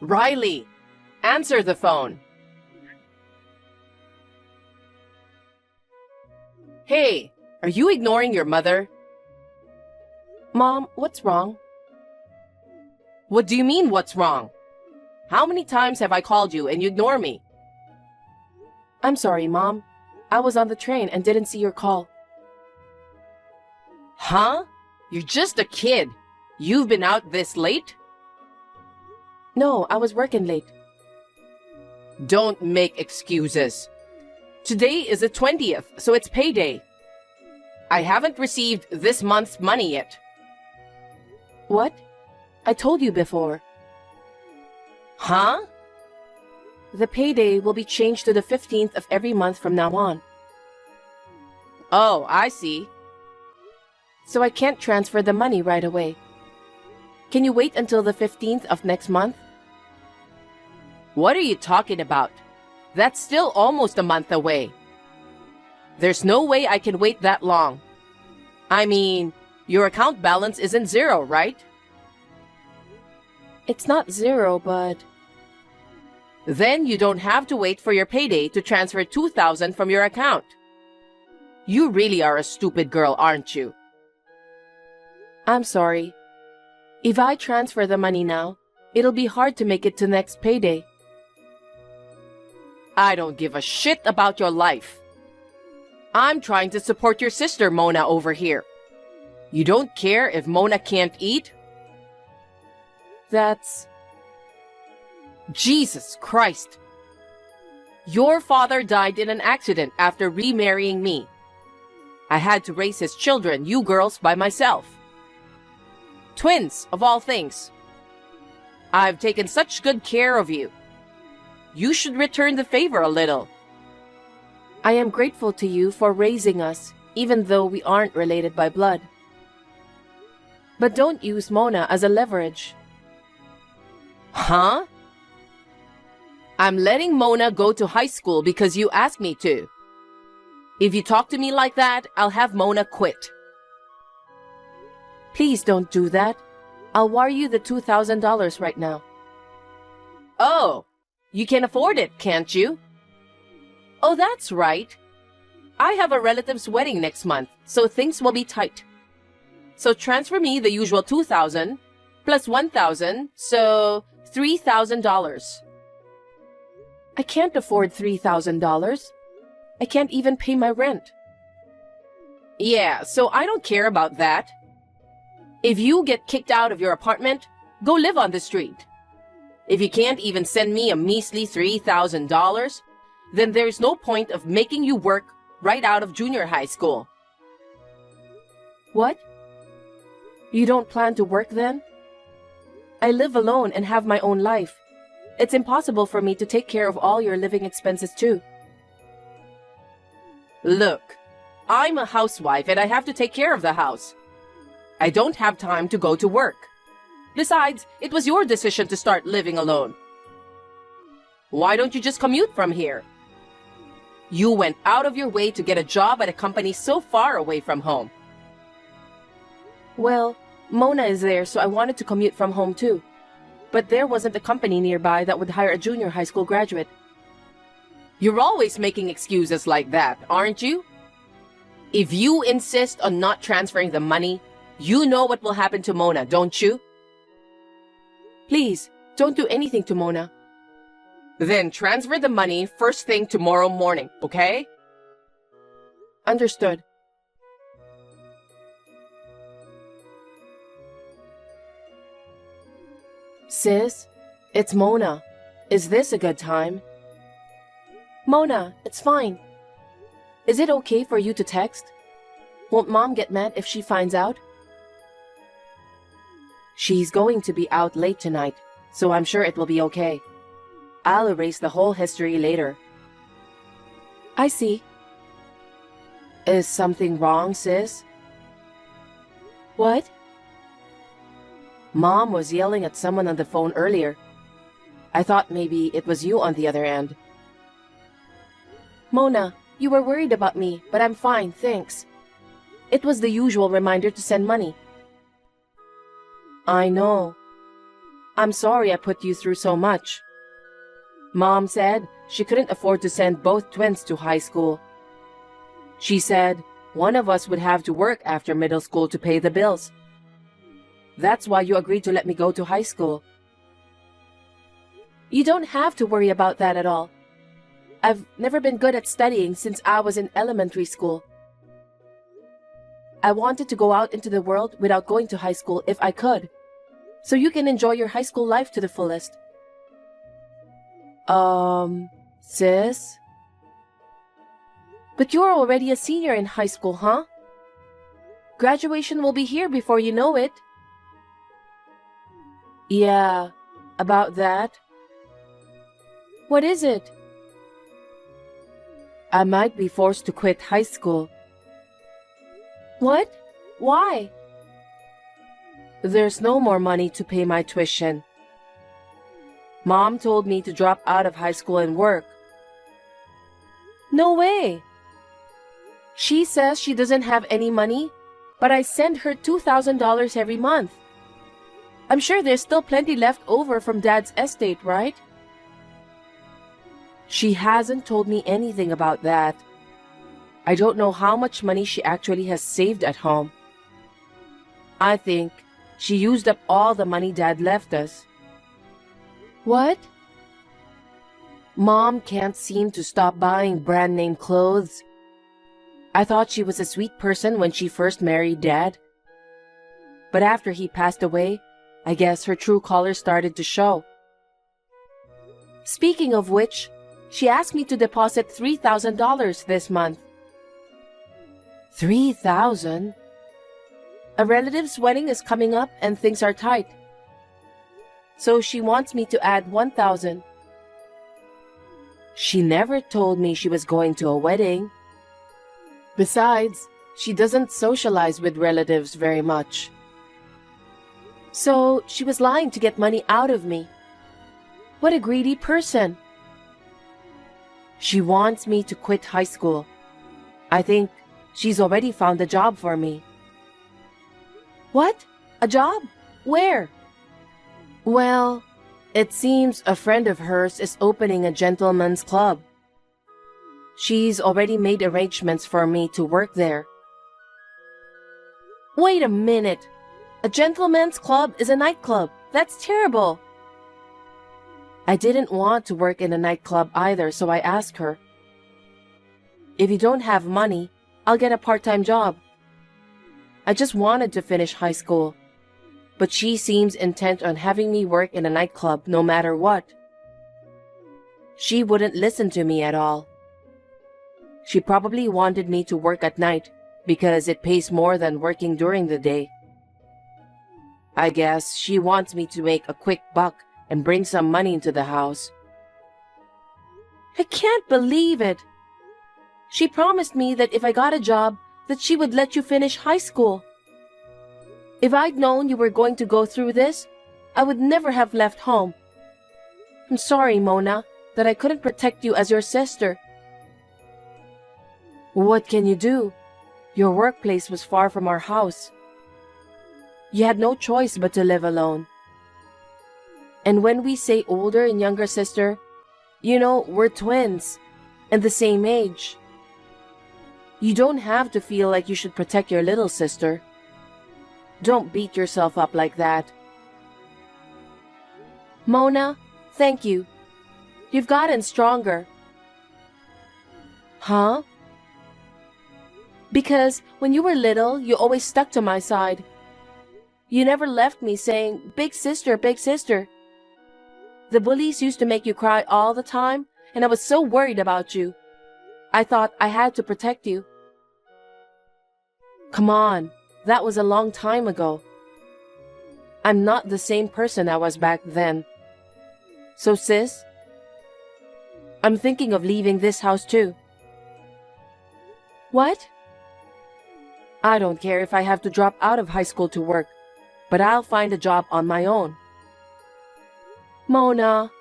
Riley, answer the phone. Hey, are you ignoring your mother? Mom, what's wrong? What do you mean, what's wrong? How many times have I called you and you ignore me? I'm sorry, Mom. I was on the train and didn't see your call. Huh? You're just a kid. You've been out this late? No, I was working late. Don't make excuses. Today is the 20th, so it's payday. I haven't received this month's money yet. What? I told you before. Huh? The payday will be changed to the 15th of every month from now on. Oh, I see. So I can't transfer the money right away. Can you wait until the 15th of next month? What are you talking about? That's still almost a month away. There's no way I can wait that long. I mean, your account balance isn't zero, right? It's not zero, but... Then you don't have to wait for your payday to transfer $2,000 from your account. You really are a stupid girl, aren't you? I'm sorry. If I transfer the money now, it'll be hard to make it to next payday. I don't give a shit about your life. I'm trying to support your sister, Mona, over here. You don't care if Mona can't eat? That's... Jesus Christ. Your father died in an accident after remarrying me. I had to raise his children, you girls, by myself. Twins, of all things. I've taken such good care of you. You should return the favor a little. I am grateful to you for raising us, even though we aren't related by blood. But don't use Mona as a leverage. Huh? I'm letting Mona go to high school because you asked me to. If you talk to me like that, I'll have Mona quit. Please don't do that. I'll wire you the $2,000 right now. Oh, you can afford it, can't you? Oh, that's right. I have a relative's wedding next month, so things will be tight. So transfer me the usual $2,000 plus $1,000, so $3,000. I can't afford $3,000. I can't even pay my rent. Yeah, so I don't care about that. If you get kicked out of your apartment, go live on the street. If you can't even send me a measly $3,000, then there's no point of making you work right out of junior high school. What? You don't plan to work then? I live alone and have my own life. It's impossible for me to take care of all your living expenses too. Look, I'm a housewife and I have to take care of the house. I don't have time to go to work. Besides, it was your decision to start living alone. Why don't you just commute from here? You went out of your way to get a job at a company so far away from home. Well, Mona is there, so I wanted to commute from home too. But there wasn't a company nearby that would hire a junior high school graduate. You're always making excuses like that, aren't you? If you insist on not transferring the money, you know what will happen to Mona, don't you? Please, don't do anything to Mona. Then transfer the money first thing tomorrow morning, okay? Understood. Sis, it's Mona. Is this a good time? Mona, it's fine. Is it okay for you to text? Won't Mom get mad if she finds out? She's going to be out late tonight, so I'm sure it will be okay. I'll erase the whole history later. I see. Is something wrong, sis? What? Mom was yelling at someone on the phone earlier. I thought maybe it was you on the other end. Mona, you were worried about me, but I'm fine, thanks. It was the usual reminder to send money. I know. I'm sorry I put you through so much. Mom said she couldn't afford to send both twins to high school. She said one of us would have to work after middle school to pay the bills. That's why you agreed to let me go to high school. You don't have to worry about that at all. I've never been good at studying since I was in elementary school. I wanted to go out into the world without going to high school if I could, so you can enjoy your high school life to the fullest. Sis? But you're already a senior in high school, huh? Graduation will be here before you know it. Yeah, about that. What is it? I might be forced to quit high school. What? Why? There's no more money to pay my tuition. Mom told me to drop out of high school and work. No way! She says she doesn't have any money, but I send her $2,000 every month. I'm sure there's still plenty left over from Dad's estate, right? She hasn't told me anything about that. I don't know how much money she actually has saved at home. I think she used up all the money Dad left us. What? Mom can't seem to stop buying brand name clothes. I thought she was a sweet person when she first married Dad. But after he passed away, I guess her true colors started to show. Speaking of which, she asked me to deposit $3,000 this month. $3,000? A relative's wedding is coming up and things are tight. So she wants me to add $1,000. She never told me she was going to a wedding. Besides, she doesn't socialize with relatives very much. So she was lying to get money out of me. What a greedy person. She wants me to quit high school. I think she's already found a job for me. What? A job? Where? Well, it seems a friend of hers is opening a gentleman's club. She's already made arrangements for me to work there. Wait a minute. A gentleman's club is a nightclub. That's terrible. I didn't want to work in a nightclub either, so I asked her. If you don't have money, I'll get a part-time job. I just wanted to finish high school, but she seems intent on having me work in a nightclub no matter what. She wouldn't listen to me at all. She probably wanted me to work at night because it pays more than working during the day. I guess she wants me to make a quick buck and bring some money into the house. I can't believe it. She promised me that if I got a job, that she would let you finish high school. If I'd known you were going to go through this, I would never have left home. I'm sorry, Mona, that I couldn't protect you as your sister. What can you do? Your workplace was far from our house. You had no choice but to live alone. And when we say older and younger sister, you know, we're twins and the same age. You don't have to feel like you should protect your little sister. Don't beat yourself up like that. Mona, thank you. You've gotten stronger. Huh? Because when you were little, you always stuck to my side. You never left me saying, "Big sister, big sister." The bullies used to make you cry all the time, and I was so worried about you. I thought I had to protect you. Come on, that was a long time ago. I'm not the same person I was back then. So sis, I'm thinking of leaving this house too. What? I don't care if I have to drop out of high school to work, but I'll find a job on my own. Mona,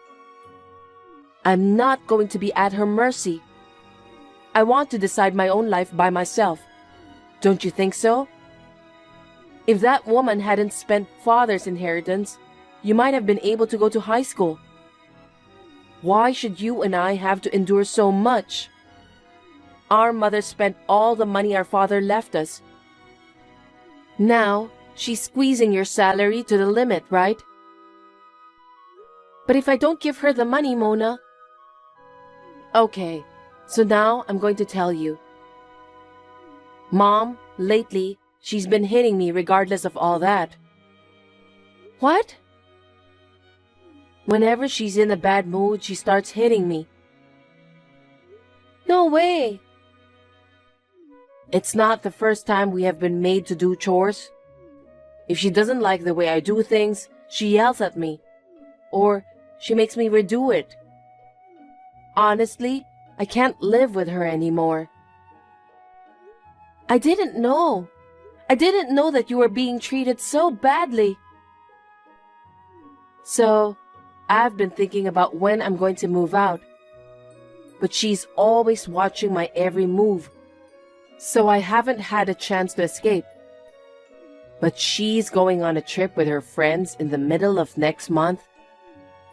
I'm not going to be at her mercy. I want to decide my own life by myself. Don't you think so? If that woman hadn't spent father's inheritance, you might have been able to go to high school. Why should you and I have to endure so much? Our mother spent all the money our father left us. Now, she's squeezing your salary to the limit, right? But if I don't give her the money, Mona... Okay, so now I'm going to tell you. Mom, lately, she's been hitting me regardless of all that. What? Whenever she's in a bad mood, she starts hitting me. No way! It's not the first time we have been made to do chores. If she doesn't like the way I do things, she yells at me. Or she makes me redo it. Honestly, I can't live with her anymore. I didn't know. I didn't know that you were being treated so badly. So, I've been thinking about when I'm going to move out. But she's always watching my every move. So I haven't had a chance to escape. But she's going on a trip with her friends in the middle of next month.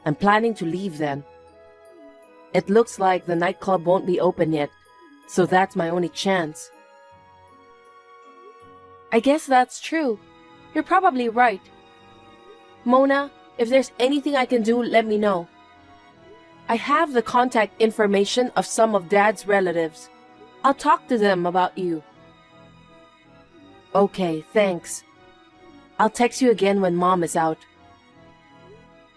I'm planning to leave then. It looks like the nightclub won't be open yet, so that's my only chance. I guess that's true. You're probably right. Mona, if there's anything I can do, let me know. I have the contact information of some of Dad's relatives. I'll talk to them about you. Okay, thanks. I'll text you again when Mom is out.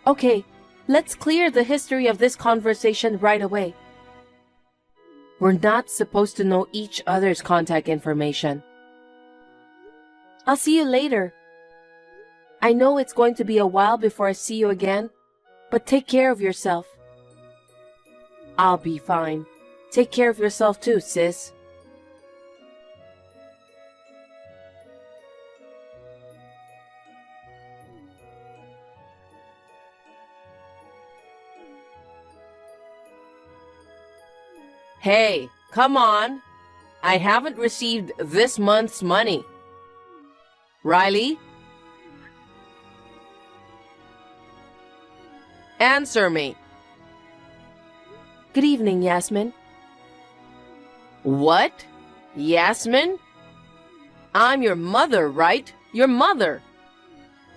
Okay, let's clear the history of this conversation right away. We're not supposed to know each other's contact information. I'll see you later. I know it's going to be a while before I see you again, but take care of yourself. I'll be fine. Take care of yourself too, sis. Hey, come on. I haven't received this month's money. Riley? Answer me. Good evening, Yasmin. What? Yasmin? I'm your mother, right? Your mother.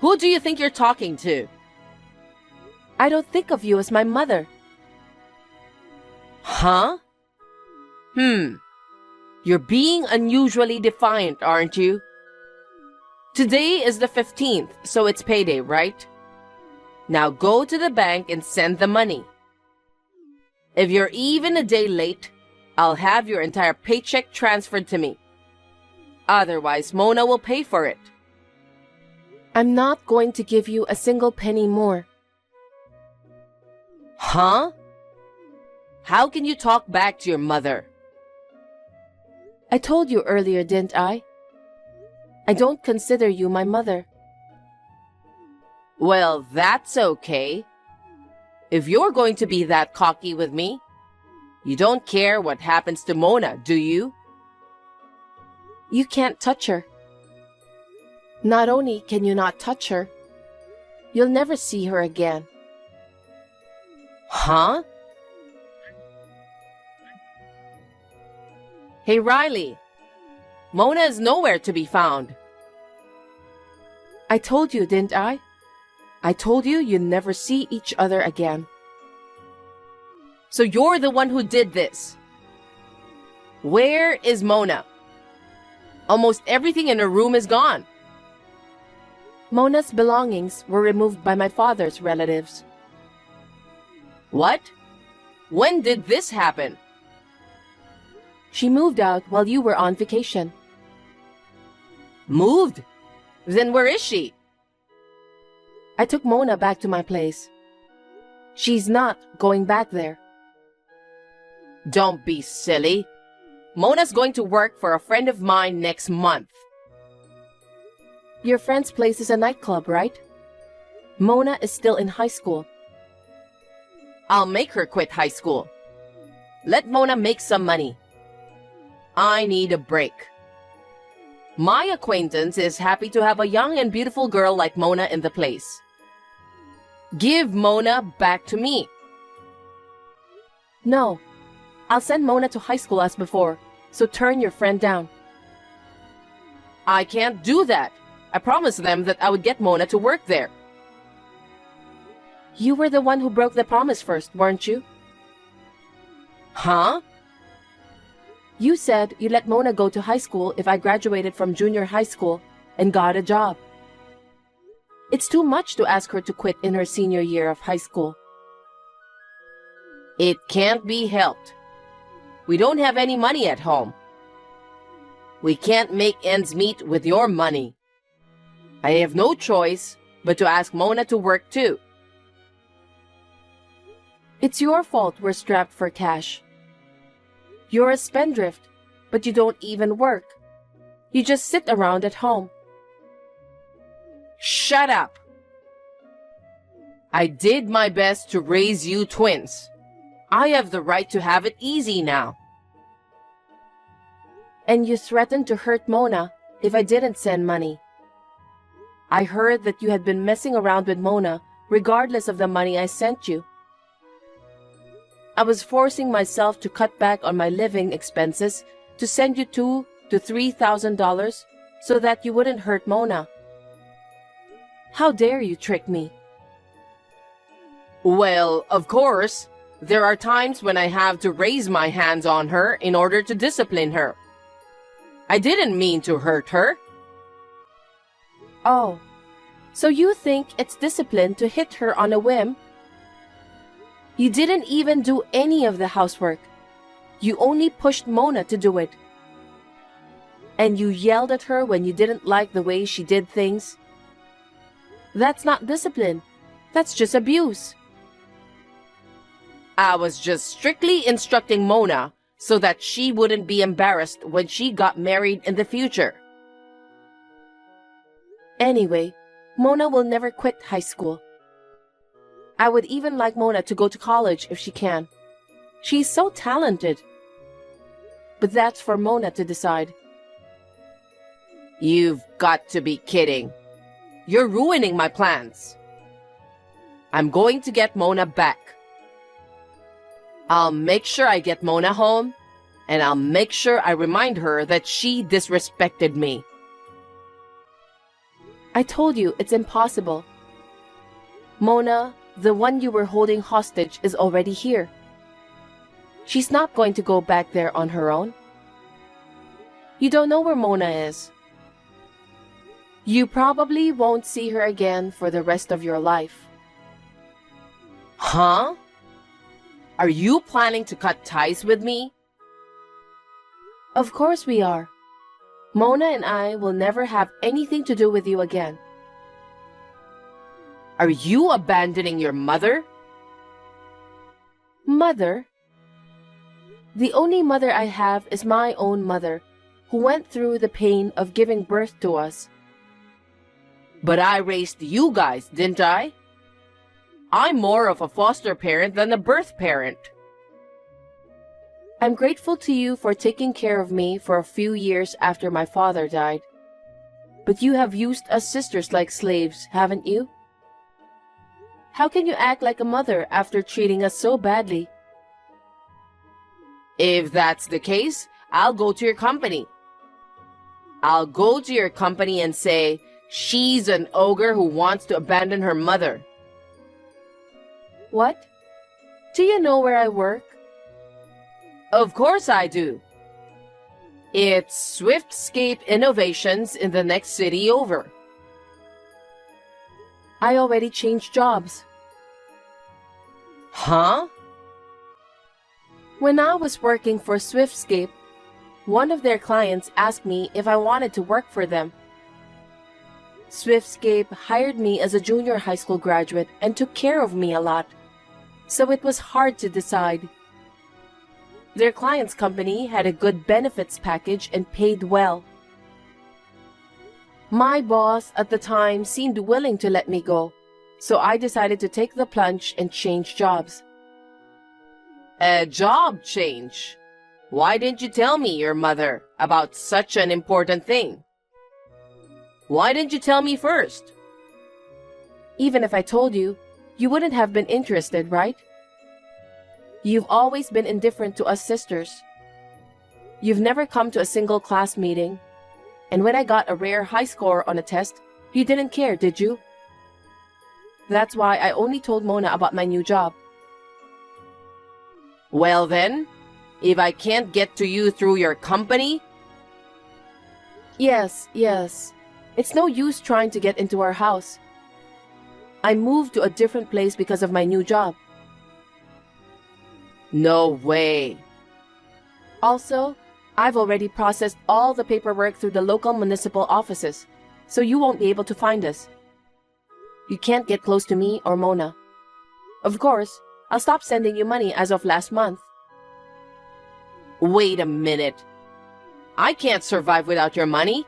Who do you think you're talking to? I don't think of you as my mother. Huh? You're being unusually defiant, aren't you? Today is the 15th, so it's payday, right? Now go to the bank and send the money. If you're even a day late, I'll have your entire paycheck transferred to me. Otherwise, Mona will pay for it. I'm not going to give you a single penny more. Huh? How can you talk back to your mother? I told you earlier, didn't I? I don't consider you my mother. Well, that's okay. If you're going to be that cocky with me, you don't care what happens to Mona, do you? You can't touch her. Not only can you not touch her, you'll never see her again. Huh? Hey, Riley. Mona is nowhere to be found. I told you, didn't I? I told you you'd never see each other again. So you're the one who did this. Where is Mona? Almost everything in her room is gone. Mona's belongings were removed by my father's relatives. What? When did this happen? She moved out while you were on vacation. Moved? Then where is she? I took Mona back to my place. She's not going back there. Don't be silly. Mona's going to work for a friend of mine next month. Your friend's place is a nightclub, right? Mona is still in high school. I'll make her quit high school. Let Mona make some money. I need a break. My acquaintance is happy to have a young and beautiful girl like Mona in the place. Give Mona back to me. No. I'll send Mona to high school as before, so turn your friend down. I can't do that. I promised them that I would get Mona to work there. You were the one who broke the promise first, weren't you? Huh? You said you'd let Mona go to high school if I graduated from junior high school and got a job. It's too much to ask her to quit in her senior year of high school. It can't be helped. We don't have any money at home. We can't make ends meet with your money. I have no choice but to ask Mona to work too. It's your fault we're strapped for cash. You're a spendthrift, but you don't even work. You just sit around at home. Shut up! I did my best to raise you twins. I have the right to have it easy now. And you threatened to hurt Mona if I didn't send money. I heard that you had been messing around with Mona regardless of the money I sent you. I was forcing myself to cut back on my living expenses to send you $2,000 to $3,000 so that you wouldn't hurt Mona. How dare you trick me? Well, of course, there are times when I have to raise my hands on her in order to discipline her. I didn't mean to hurt her. Oh, so you think it's discipline to hit her on a whim? You didn't even do any of the housework. You only pushed Mona to do it. And you yelled at her when you didn't like the way she did things. That's not discipline. That's just abuse. I was just strictly instructing Mona so that she wouldn't be embarrassed when she got married in the future. Anyway, Mona will never quit high school. I would even like Mona to go to college if she can. She's so talented. But that's for Mona to decide. You've got to be kidding. You're ruining my plans. I'm going to get Mona back. I'll make sure I get Mona home, and I'll make sure I remind her that she disrespected me. I told you it's impossible. Mona, the one you were holding hostage, is already here. She's not going to go back there on her own. You don't know where Mona is. You probably won't see her again for the rest of your life. Huh? Are you planning to cut ties with me? Of course we are. Mona and I will never have anything to do with you again. Are you abandoning your mother? Mother? The only mother I have is my own mother, who went through the pain of giving birth to us. But I raised you guys, didn't I? I'm more of a foster parent than a birth parent. I'm grateful to you for taking care of me for a few years after my father died. But you have used us sisters like slaves, haven't you? How can you act like a mother after treating us so badly? If that's the case, I'll go to your company. I'll go to your company and say, she's an ogre who wants to abandon her mother. What? Do you know where I work? Of course I do. It's Swiftscape Innovations in the next city over. I already changed jobs. Huh? When I was working for Swiftscape, one of their clients asked me if I wanted to work for them. Swiftscape hired me as a junior high school graduate and took care of me a lot, so it was hard to decide. Their client's company had a good benefits package and paid well. My boss at the time seemed willing to let me go, so I decided to take the plunge and change jobs. A job change? Why didn't you tell me, your mother, about such an important thing? Why didn't you tell me first? Even if I told you, you wouldn't have been interested, right? You've always been indifferent to us sisters. You've never come to a single class meeting. And when I got a rare high score on a test, you didn't care, did you? That's why I only told Mona about my new job. Well then, if I can't get to you through your company... Yes. It's no use trying to get into our house. I moved to a different place because of my new job. No way. Also, I've already processed all the paperwork through the local municipal offices, so you won't be able to find us. You can't get close to me or Mona. Of course, I'll stop sending you money as of last month. Wait a minute. I can't survive without your money.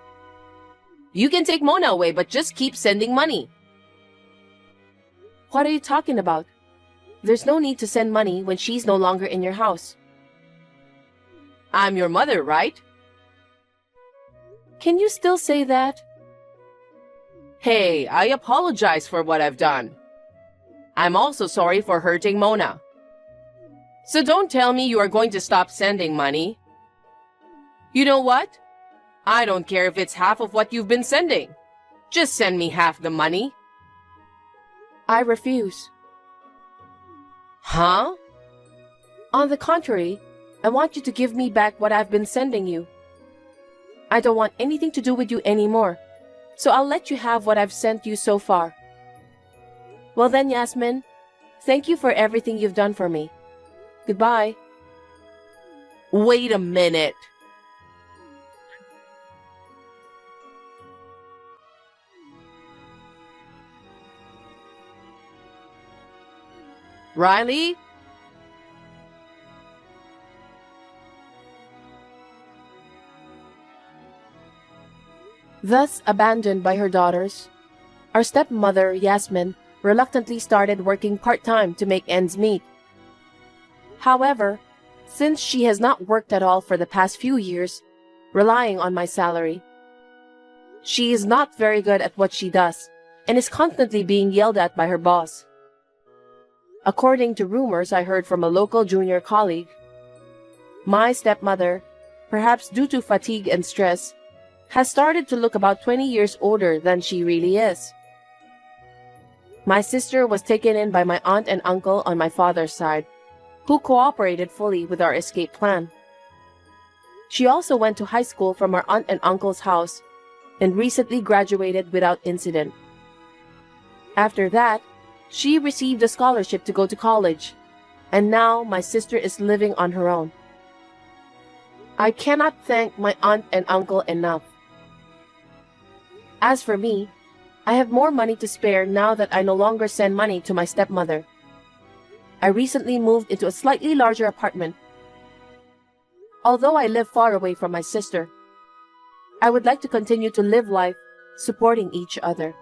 You can take Mona away, but just keep sending money. What are you talking about? There's no need to send money when she's no longer in your house. I'm your mother, right? Can you still say that? Hey, I apologize for what I've done. I'm also sorry for hurting Mona. So don't tell me you are going to stop sending money. You know what? I don't care if it's half of what you've been sending. Just send me half the money. I refuse. Huh? On the contrary, I want you to give me back what I've been sending you. I don't want anything to do with you anymore, so I'll let you have what I've sent you so far. Well then, Yasmin, thank you for everything you've done for me. Goodbye. Wait a minute. Riley? Thus abandoned by her daughters, our stepmother, Yasmin, reluctantly started working part-time to make ends meet. However, since she has not worked at all for the past few years, relying on my salary, she is not very good at what she does and is constantly being yelled at by her boss. According to rumors I heard from a local junior colleague, my stepmother, perhaps due to fatigue and stress, has started to look about 20 years older than she really is. My sister was taken in by my aunt and uncle on my father's side, who cooperated fully with our escape plan. She also went to high school from our aunt and uncle's house and recently graduated without incident. After that, she received a scholarship to go to college, and now my sister is living on her own. I cannot thank my aunt and uncle enough. As for me, I have more money to spare now that I no longer send money to my stepmother. I recently moved into a slightly larger apartment. Although I live far away from my sister, I would like to continue to live life supporting each other.